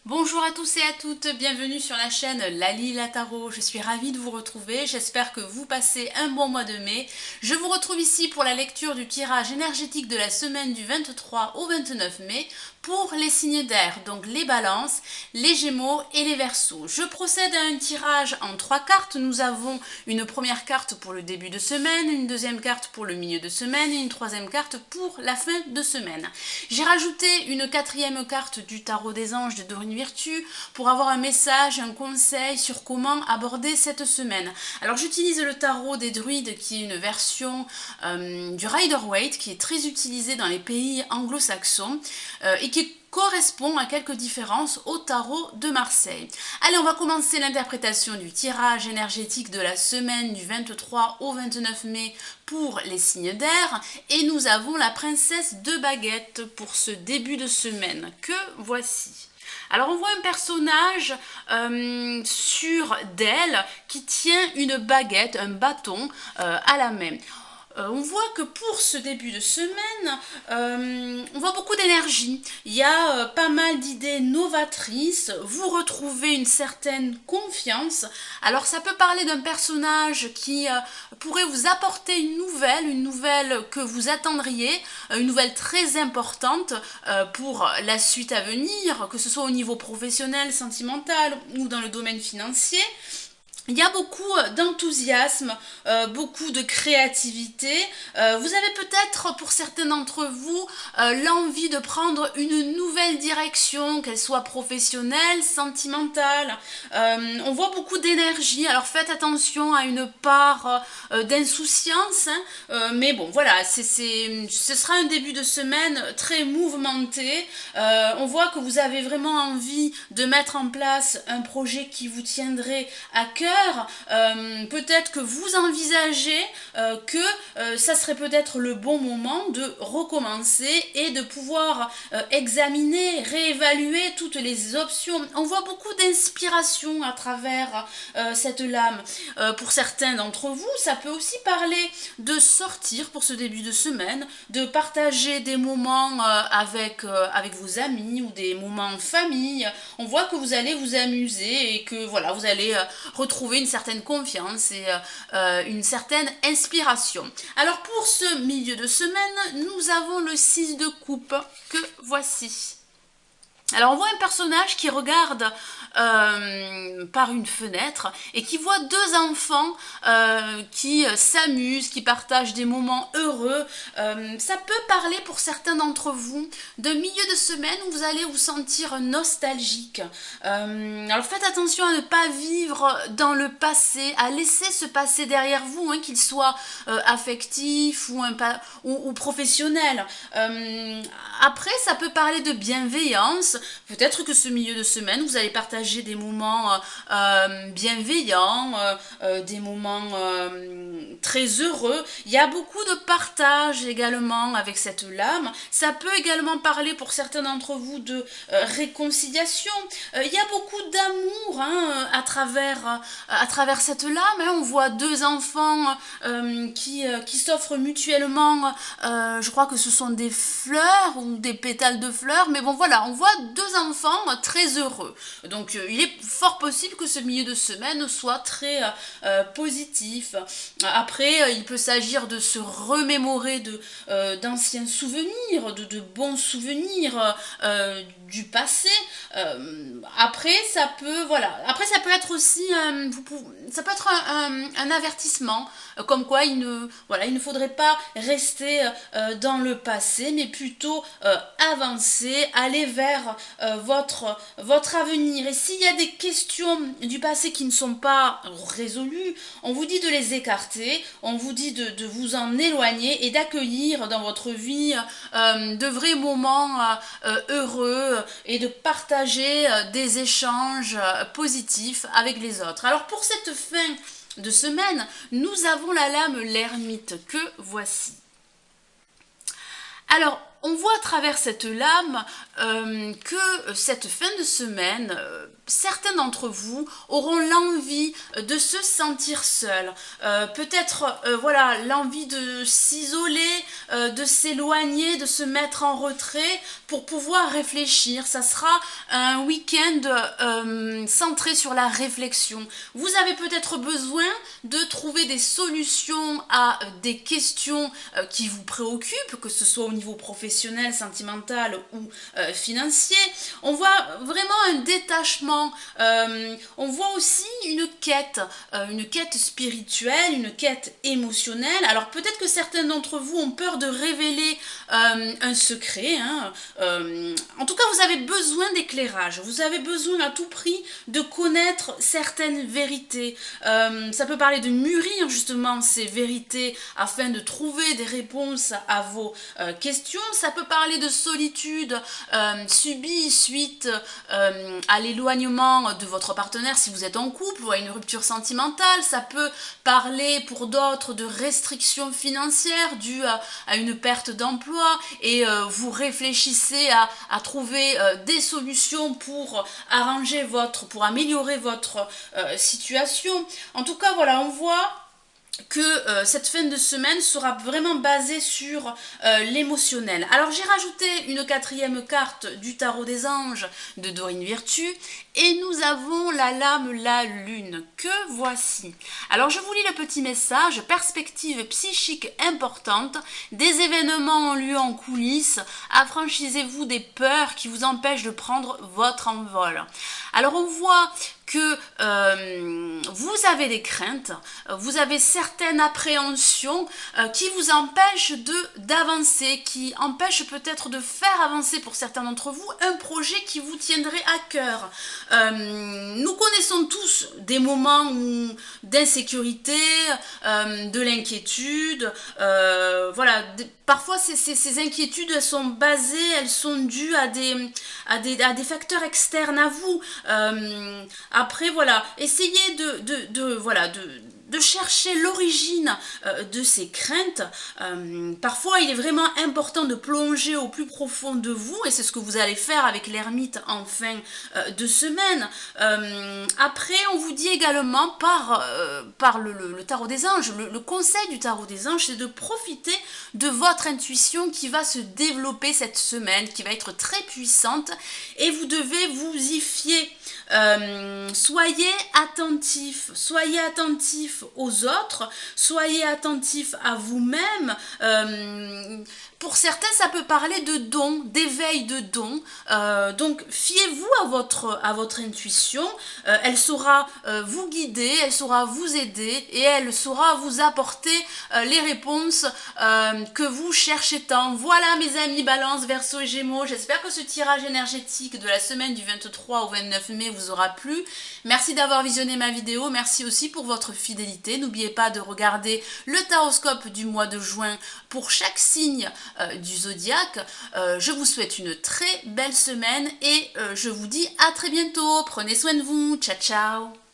Bonjour à tous et à toutes, bienvenue sur la chaîne Lali la Tarot. Je suis ravie de vous retrouver, j'espère que vous passez un bon mois de mai. Je vous retrouve ici pour la lecture du tirage énergétique de la semaine du 23 au 29 mai pour les signes d'air, donc les balances, les gémeaux et les verseaux. Je procède à un tirage en 3 cartes. Nous avons une première carte pour le début de semaine, une deuxième carte pour le milieu de semaine et une troisième carte pour la fin de semaine. J'ai rajouté une quatrième carte du tarot des anges de Dorine Virtue pour avoir un message, un conseil sur comment aborder cette semaine. Alors j'utilise le tarot des druides qui est une version du Rider-Waite qui est très utilisée dans les pays anglo-saxons et qui correspond à quelques différences au tarot de Marseille. Allez, on va commencer l'interprétation du tirage énergétique de la semaine du 23 au 29 mai pour les signes d'air et nous avons la princesse de baguette pour ce début de semaine que voici. Alors on voit un personnage sur d'elle qui tient une baguette, un bâton à la main. On voit que pour ce début de semaine, on voit beaucoup d'énergie. Il y a pas mal d'idées novatrices. Vous retrouvez une certaine confiance. Alors ça peut parler d'un personnage qui pourrait vous apporter une nouvelle que vous attendriez, une nouvelle très importante pour la suite à venir, que ce soit au niveau professionnel, sentimental ou dans le domaine financier. Il y a beaucoup d'enthousiasme, beaucoup de créativité. Vous avez peut-être, pour certains d'entre vous, l'envie de prendre une nouvelle direction, qu'elle soit professionnelle, sentimentale. On voit beaucoup d'énergie, alors faites attention à une part d'insouciance. Mais bon, voilà, ce sera un début de semaine très mouvementé. On voit que vous avez vraiment envie de mettre en place un projet qui vous tiendrait à cœur. Peut-être que vous envisagez que ça serait peut-être le bon moment de recommencer et de pouvoir examiner, réévaluer toutes les options. On voit beaucoup d'inspiration à travers cette lame. Pour certains d'entre vous, ça peut aussi parler de sortir pour ce début de semaine, de partager des moments avec vos amis ou des moments en famille. On voit que vous allez vous amuser et que voilà, vous allez retrouver une certaine confiance et une certaine inspiration. Alors pour ce milieu de semaine, nous avons le 6 de coupe que voici. Alors on voit un personnage qui regarde par une fenêtre et qui voit deux enfants qui s'amusent, qui partagent des moments heureux. Ça peut parler pour certains d'entre vous de milieu de semaine où vous allez vous sentir nostalgique. Alors faites attention à ne pas vivre dans le passé, à laisser ce passé derrière vous, hein, qu'il soit affectif ou professionnel. Après, ça peut parler de bienveillance. Peut-être que ce milieu de semaine, vous allez partager des moments bienveillants, des moments très heureux. Il y a beaucoup de partage également avec cette lame. Ça peut également parler pour certains d'entre vous de réconciliation. Il y a beaucoup d'amour, hein, à travers cette lame. Hein. On voit deux enfants qui s'offrent mutuellement, je crois que ce sont des fleurs ou des pétales de fleurs, mais bon voilà, on voit deux enfants très heureux. Donc il est fort possible que ce milieu de semaine soit très positif. Après, il peut s'agir de se remémorer d'anciens souvenirs, de bons souvenirs du passé. Après, ça peut être aussi, ça peut être un avertissement, comme quoi il ne faudrait pas rester dans le passé, mais plutôt avancer, aller vers votre avenir. Et s'il y a des questions du passé qui ne sont pas résolues, on vous dit de les écarter, on vous dit de vous en éloigner et d'accueillir dans votre vie de vrais moments heureux et de partager des échanges positifs avec les autres. Alors pour cette fin de semaine, nous avons la lame l'ermite que voici. Alors, On voit à travers cette lame que cette fin de semaine, certains d'entre vous auront l'envie de se sentir seuls. Peut-être voilà, l'envie de s'isoler, de s'éloigner, de se mettre en retrait pour pouvoir réfléchir. Ça sera un week-end centré sur la réflexion. Vous avez peut-être besoin de trouver des solutions à des questions qui vous préoccupent, que ce soit au niveau professionnel, sentimental ou financier. On voit vraiment un détachement. On voit aussi une quête spirituelle, une quête émotionnelle. Alors peut-être que certains d'entre vous ont peur de révéler un secret. Hein. En tout cas, vous avez besoin d'éclairage. Vous avez besoin à tout prix de connaître certaines vérités. Ça peut parler de mûrir justement ces vérités afin de trouver des réponses à vos questions. Ça peut parler de solitude subie suite à l'éloignement de votre partenaire si vous êtes en couple ou à une rupture sentimentale. Ça peut parler pour d'autres de restrictions financières dues à une perte d'emploi et vous réfléchissez à trouver des solutions pour améliorer votre situation. En tout cas, voilà, on voit que cette fin de semaine sera vraiment basée sur l'émotionnel. Alors j'ai rajouté une 4e carte du tarot des anges de Dorine Virtue et nous avons la lame la lune que voici. Alors je vous lis le petit message: perspective psychique importante, des événements ont lieu en coulisses, affranchissez-vous des peurs qui vous empêchent de prendre votre envol. Alors on voit que vous avez des craintes, vous avez certaines appréhensions qui vous empêchent d'avancer, qui empêchent peut-être de faire avancer pour certains d'entre vous un projet qui vous tiendrait à cœur. Nous connaissons tous des moments d'insécurité, de l'inquiétude, voilà. Parfois, ces inquiétudes elles sont basées, elles sont dues à des facteurs externes à vous. Après, voilà, essayez de chercher l'origine de ces craintes. Parfois, il est vraiment important de plonger au plus profond de vous, et c'est ce que vous allez faire avec l'ermite en fin de semaine. Après, on vous dit également par le tarot des anges, le conseil du tarot des anges, c'est de profiter de votre intuition qui va se développer cette semaine, qui va être très puissante, et vous devez vous y fier. Soyez attentifs aux autres, soyez attentifs à vous-même. Pour certains, ça peut parler de dons, d'éveil de dons. Donc, fiez-vous à votre intuition. Elle saura vous guider, elle saura vous aider et elle saura vous apporter les réponses que vous cherchez tant. Voilà, mes amis Balance, Verseau et Gémeaux. J'espère que ce tirage énergétique de la semaine du 23 au 29 mai vous aura plu. Merci d'avoir visionné ma vidéo. Merci aussi pour votre fidélité. N'oubliez pas de regarder le taroscope du mois de juin pour chaque signe du zodiaque. Je vous souhaite une très belle semaine et je vous dis à très bientôt. Prenez soin de vous. Ciao, ciao.